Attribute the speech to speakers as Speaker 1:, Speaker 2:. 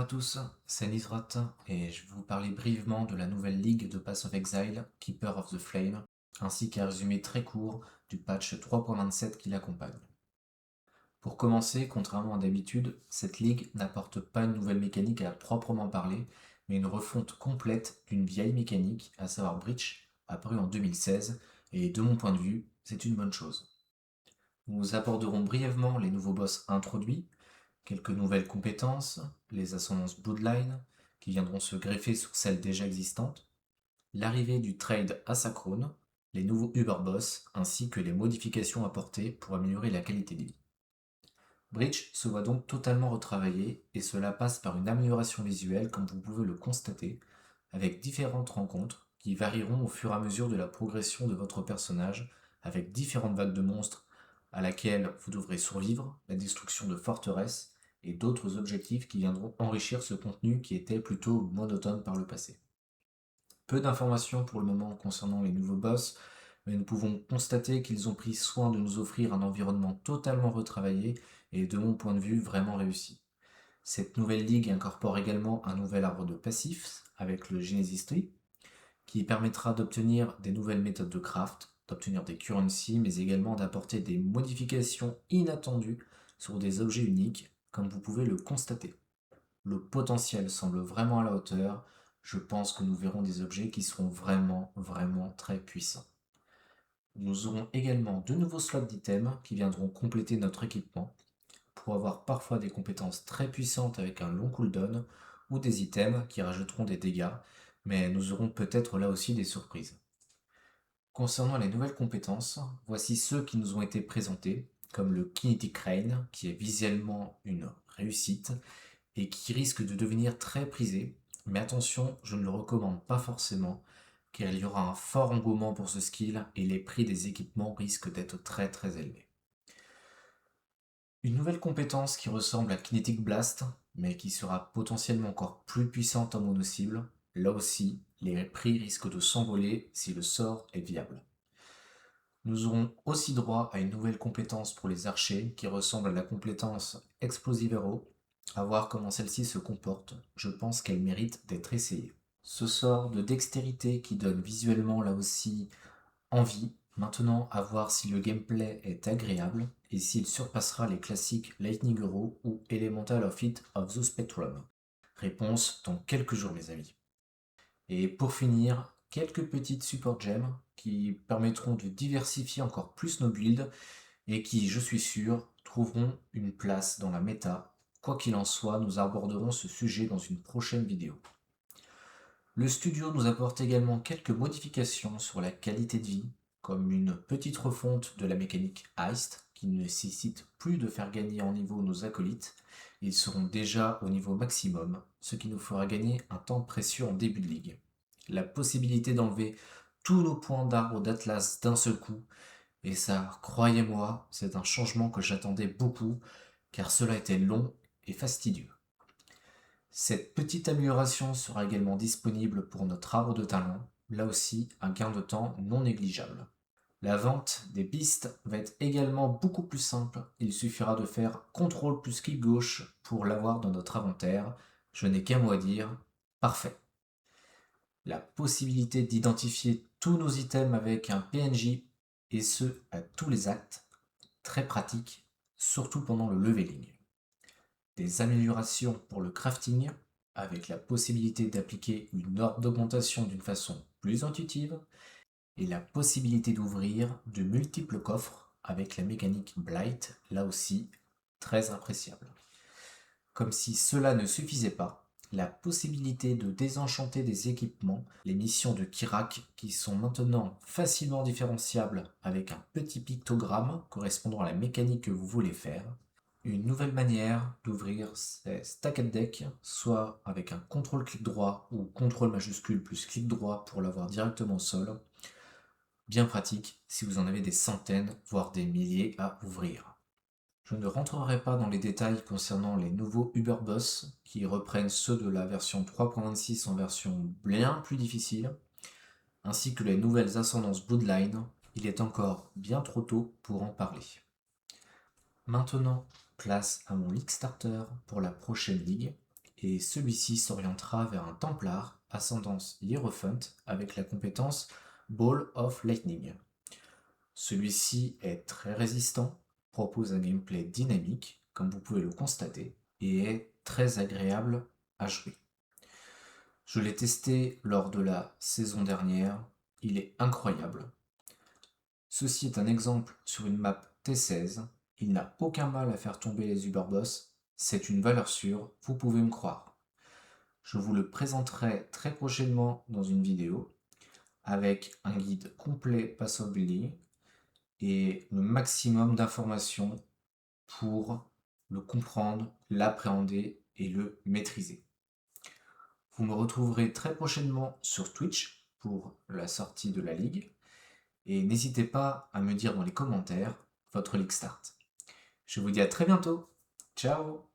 Speaker 1: à tous, c'est Nizrat et je vais vous parler brièvement de la nouvelle ligue de Path of Exile, Keeper of the Flame, ainsi qu'un résumé très court du patch 3.27 qui l'accompagne. Pour commencer, contrairement à d'habitude, cette ligue n'apporte pas une nouvelle mécanique à proprement parler, mais une refonte complète d'une vieille mécanique, à savoir Breach, apparue en 2016, et de mon point de vue, c'est une bonne chose. Nous aborderons brièvement les nouveaux boss introduits, quelques nouvelles compétences, les ascendances Bloodline, qui viendront se greffer sur celles déjà existantes, l'arrivée du trade Asakrone, les nouveaux Uber Boss, ainsi que les modifications apportées pour améliorer la qualité de vie. Breach se voit donc totalement retravaillé, et cela passe par une amélioration visuelle comme vous pouvez le constater, avec différentes rencontres qui varieront au fur et à mesure de la progression de votre personnage, avec différentes vagues de monstres à laquelle vous devrez survivre, la destruction de forteresses et d'autres objectifs qui viendront enrichir ce contenu qui était plutôt monotone par le passé. Peu d'informations pour le moment concernant les nouveaux boss, mais nous pouvons constater qu'ils ont pris soin de nous offrir un environnement totalement retravaillé et de mon point de vue vraiment réussi. Cette nouvelle ligue incorpore également un nouvel arbre de passifs avec le Genesis Tree, qui permettra d'obtenir des nouvelles méthodes de craft, d'obtenir des currency, mais également d'apporter des modifications inattendues sur des objets uniques, comme vous pouvez le constater. Le potentiel semble vraiment à la hauteur, je pense que nous verrons des objets qui seront vraiment très puissants. Nous aurons également de nouveaux slots d'items qui viendront compléter notre équipement, pour avoir parfois des compétences très puissantes avec un long cooldown, ou des items qui rajouteront des dégâts, mais nous aurons peut-être là aussi des surprises. Concernant les nouvelles compétences, voici ceux qui nous ont été présentés, comme le Kinetic Rain, qui est visuellement une réussite, et qui risque de devenir très prisé, mais attention, je ne le recommande pas forcément, car il y aura un fort engouement pour ce skill et les prix des équipements risquent d'être très élevés. Une nouvelle compétence qui ressemble à Kinetic Blast, mais qui sera potentiellement encore plus puissante en mono-cible. Là aussi, les prix risquent de s'envoler si le sort est viable. Nous aurons aussi droit à une nouvelle compétence pour les archers qui ressemble à la compétence Explosive Arrow. À voir comment celle-ci se comporte, je pense qu'elle mérite d'être essayée. Ce sort de dextérité qui donne visuellement là aussi envie, maintenant à voir si le gameplay est agréable et s'il surpassera les classiques Lightning Arrow ou Elemental of It of the Spectrum. Réponse dans quelques jours mes amis. Et pour finir, quelques petites support gems qui permettront de diversifier encore plus nos builds et qui, je suis sûr, trouveront une place dans la méta. Quoi qu'il en soit, nous aborderons ce sujet dans une prochaine vidéo. Le studio nous apporte également quelques modifications sur la qualité de vie, comme une petite refonte de la mécanique Heist, qui ne nécessite plus de faire gagner en niveau nos acolytes, ils seront déjà au niveau maximum, ce qui nous fera gagner un temps précieux en début de ligue. La possibilité d'enlever tous nos points d'arbre d'Atlas d'un seul coup, et ça, croyez-moi, c'est un changement que j'attendais beaucoup, car cela était long et fastidieux. Cette petite amélioration sera également disponible pour notre arbre de talent, là aussi un gain de temps non négligeable. La vente des pistes va être également beaucoup plus simple, il suffira de faire CTRL plus clic gauche pour l'avoir dans notre inventaire, je n'ai qu'un mot à dire, parfait. La possibilité d'identifier tous nos items avec un PNJ, et ce à tous les actes, très pratique, surtout pendant le leveling. Des améliorations pour le crafting, avec la possibilité d'appliquer une ordre d'augmentation d'une façon plus intuitive, et la possibilité d'ouvrir de multiples coffres avec la mécanique Blight, là aussi très appréciable. Comme si cela ne suffisait pas, la possibilité de désenchanter des équipements, les missions de Kirak qui sont maintenant facilement différenciables avec un petit pictogramme correspondant à la mécanique que vous voulez faire, une nouvelle manière d'ouvrir ces stacked deck, soit avec un contrôle clic droit ou contrôle majuscule plus clic droit pour l'avoir directement au sol. Bien pratique si vous en avez des centaines, voire des milliers à ouvrir. Je ne rentrerai pas dans les détails concernant les nouveaux Uber Boss qui reprennent ceux de la version 3.26 en version bien plus difficile, ainsi que les nouvelles ascendances Bloodline. Il est encore bien trop tôt pour en parler. Maintenant, place à mon League Starter pour la prochaine ligue, et celui-ci s'orientera vers un Templar, ascendance Hierophant, avec la compétence Ball of Lightning. Celui-ci est très résistant, propose un gameplay dynamique, comme vous pouvez le constater, et est très agréable à jouer. Je l'ai testé lors de la saison dernière, il est incroyable. Ceci est un exemple sur une map T16, il n'a aucun mal à faire tomber les Uberboss, c'est une valeur sûre, vous pouvez me croire. Je vous le présenterai très prochainement dans une vidéo, avec un guide complet Pass of Building, et le maximum d'informations pour le comprendre, l'appréhender et le maîtriser. Vous me retrouverez très prochainement sur Twitch pour la sortie de la ligue et n'hésitez pas à me dire dans les commentaires votre ligue start. Je vous dis à très bientôt. Ciao!